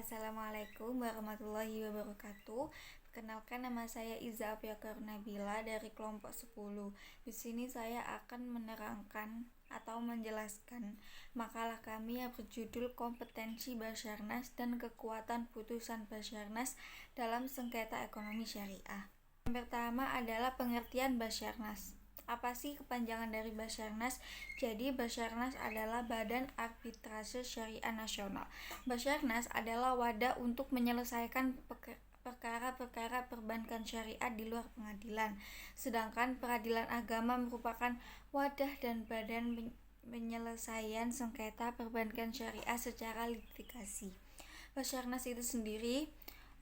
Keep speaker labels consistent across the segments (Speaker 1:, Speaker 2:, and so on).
Speaker 1: Assalamualaikum warahmatullahi wabarakatuh. Perkenalkan, nama saya Iza Afiaqah Nabila dari kelompok 10. Di sini saya akan menerangkan atau menjelaskan makalah kami yang berjudul Kompetensi Basarnas dan Kekuatan Putusan Basarnas dalam Sengketa Ekonomi Syariah. Yang pertama adalah pengertian Basarnas. Apa sih kepanjangan dari Basarnas? Jadi Basarnas adalah Badan Arbitrase Syariah Nasional. Basarnas adalah wadah untuk menyelesaikan perkara-perkara perbankan syariah di luar pengadilan. Sedangkan peradilan agama merupakan wadah dan badan penyelesaian sengketa perbankan syariah secara litigasi. Basarnas itu sendiri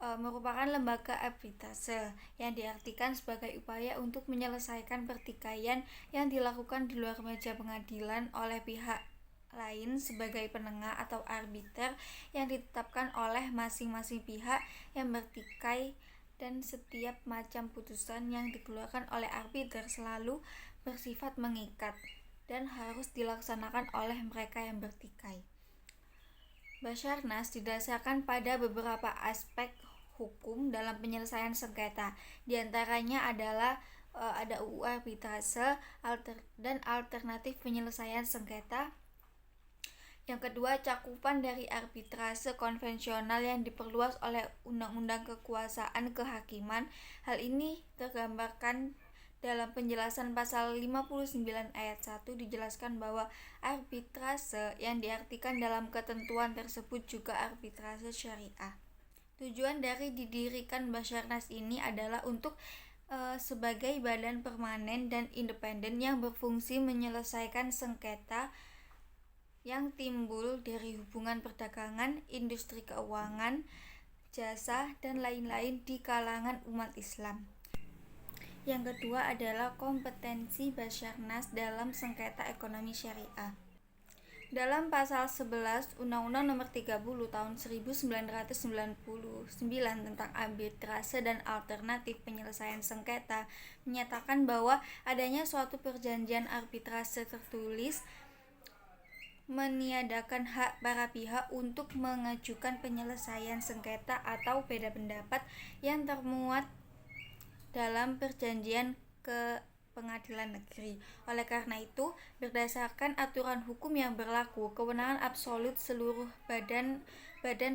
Speaker 1: merupakan lembaga arbitrase yang diartikan sebagai upaya untuk menyelesaikan pertikaian yang dilakukan di luar meja pengadilan oleh pihak lain sebagai penengah atau arbiter yang ditetapkan oleh masing-masing pihak yang bertikai, dan setiap macam putusan yang dikeluarkan oleh arbiter selalu bersifat mengikat dan harus dilaksanakan oleh mereka yang bertikai. Basarnas didasarkan pada beberapa aspek hukum dalam penyelesaian sengketa. Di antaranya adalah ada UU arbitrase dan alternatif penyelesaian sengketa. Yang kedua, cakupan dari arbitrase konvensional yang diperluas oleh Undang-Undang Kekuasaan Kehakiman. Hal ini tergambarkan dalam penjelasan pasal 59 ayat 1 dijelaskan bahwa arbitrase yang diartikan dalam ketentuan tersebut juga arbitrase syariah. Tujuan dari didirikan Basarnas ini adalah untuk sebagai badan permanen dan independen yang berfungsi menyelesaikan sengketa yang timbul dari hubungan perdagangan, industri keuangan, jasa, dan lain-lain di kalangan umat Islam. Yang kedua adalah kompetensi Basarnas dalam sengketa ekonomi syariah. Dalam pasal 11 Undang-Undang Nomor 30 Tahun 1999 tentang arbitrase dan alternatif penyelesaian sengketa menyatakan bahwa adanya suatu perjanjian arbitrase tertulis meniadakan hak para pihak untuk mengajukan penyelesaian sengketa atau beda pendapat yang termuat dalam perjanjian ke pengadilan negeri. Oleh karena itu, berdasarkan aturan hukum yang berlaku, kewenangan absolut seluruh badan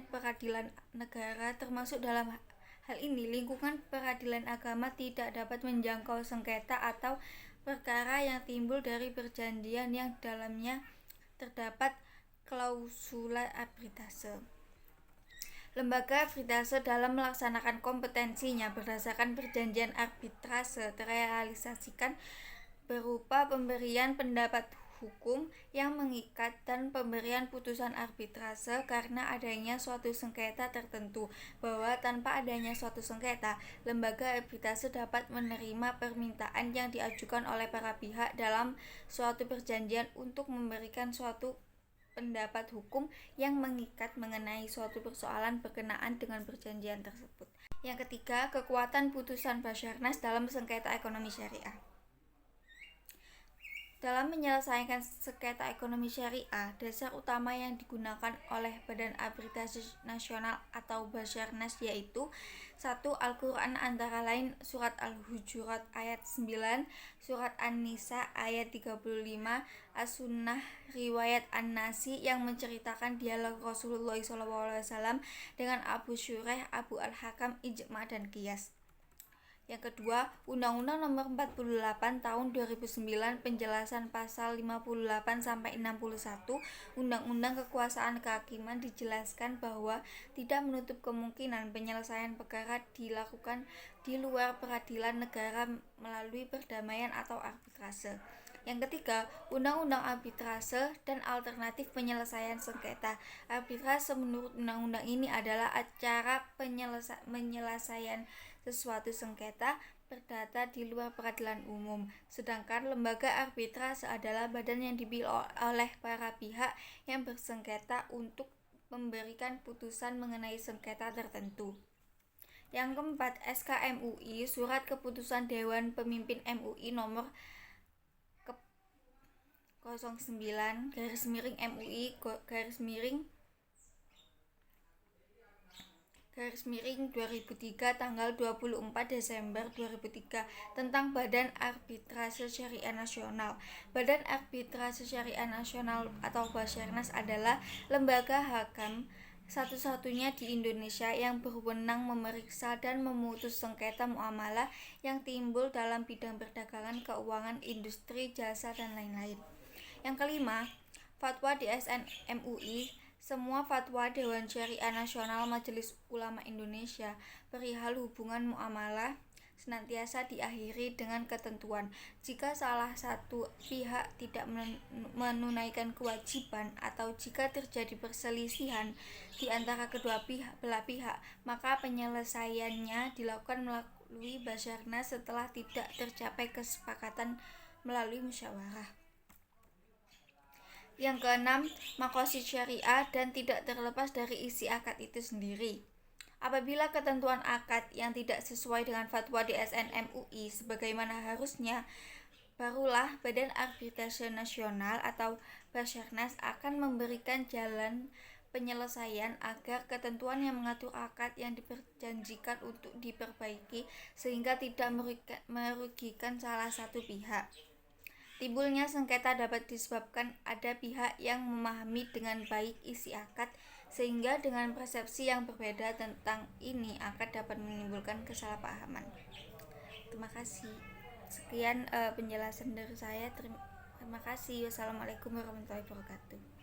Speaker 1: peradilan negara, termasuk dalam hal ini lingkungan peradilan agama, tidak dapat menjangkau sengketa atau perkara yang timbul dari perjanjian yang dalamnya terdapat klausula arbitrase. Lembaga arbitrase dalam melaksanakan kompetensinya berdasarkan perjanjian arbitrase terrealisasikan berupa pemberian pendapat hukum yang mengikat dan pemberian putusan arbitrase karena adanya suatu sengketa tertentu, bahwa tanpa adanya suatu sengketa, lembaga arbitrase dapat menerima permintaan yang diajukan oleh para pihak dalam suatu perjanjian untuk memberikan suatu pendapat hukum yang mengikat mengenai suatu persoalan berkenaan dengan perjanjian tersebut. Yang ketiga, kekuatan putusan Basarnas dalam sengketa ekonomi syariah. Dalam menyelesaikan sengketa ekonomi syariah, dasar utama yang digunakan oleh Badan Arbitrase Nasional atau Basarnas yaitu 1. Al-Quran, antara lain Surat Al-Hujurat ayat 9, Surat An-Nisa ayat 35, As-Sunnah riwayat An-Nasi yang menceritakan dialog Rasulullah SAW dengan Abu Syureh, Abu Al-Hakam, ijma dan qiyas. Yang kedua, Undang-Undang Nomor 48 Tahun 2009 penjelasan pasal 58 sampai 61 Undang-Undang Kekuasaan Kehakiman dijelaskan bahwa tidak menutup kemungkinan penyelesaian perkara dilakukan di luar peradilan negara melalui perdamaian atau arbitrase. Yang ketiga, Undang-Undang Arbitrase dan alternatif penyelesaian sengketa. Arbitrase menurut undang-undang ini adalah acara penyelesaian sesuatu sengketa perdata di luar peradilan umum. Sedangkan lembaga arbitrase adalah badan yang dipilih oleh para pihak yang bersengketa untuk memberikan putusan mengenai sengketa tertentu. Yang keempat, SK MUI, Surat Keputusan Dewan Pemimpin MUI nomor 09/MUI 2003 tanggal 24 Desember 2003 tentang Badan Arbitrase Syariah Nasional. Badan Arbitrase Syariah Nasional atau Basyarnas adalah lembaga hakam satu-satunya di Indonesia yang berwenang memeriksa dan memutus sengketa muamalah yang timbul dalam bidang perdagangan, keuangan, industri, jasa, dan lain-lain. Yang kelima, Fatwa DSN MUI. Semua fatwa Dewan Syariah Nasional Majelis Ulama Indonesia perihal hubungan muamalah senantiasa diakhiri dengan ketentuan, jika salah satu pihak tidak menunaikan kewajiban atau jika terjadi perselisihan di antara kedua belah pihak, maka penyelesaiannya dilakukan melalui Basyarnas setelah tidak tercapai kesepakatan melalui musyawarah. Yang keenam, maqasid syariah dan tidak terlepas dari isi akad itu sendiri. Apabila ketentuan akad yang tidak sesuai dengan fatwa DSN MUI sebagaimana harusnya, barulah Badan Arbitrase Nasional atau Basyarnas akan memberikan jalan penyelesaian agar ketentuan yang mengatur akad yang diperjanjikan untuk diperbaiki sehingga tidak merugikan salah satu pihak. Timbulnya sengketa dapat disebabkan ada pihak yang memahami dengan baik isi akad, sehingga dengan persepsi yang berbeda tentang ini akad dapat menimbulkan kesalahpahaman. Terima kasih. Sekian penjelasan dari saya. Terima kasih. Wassalamualaikum warahmatullahi wabarakatuh.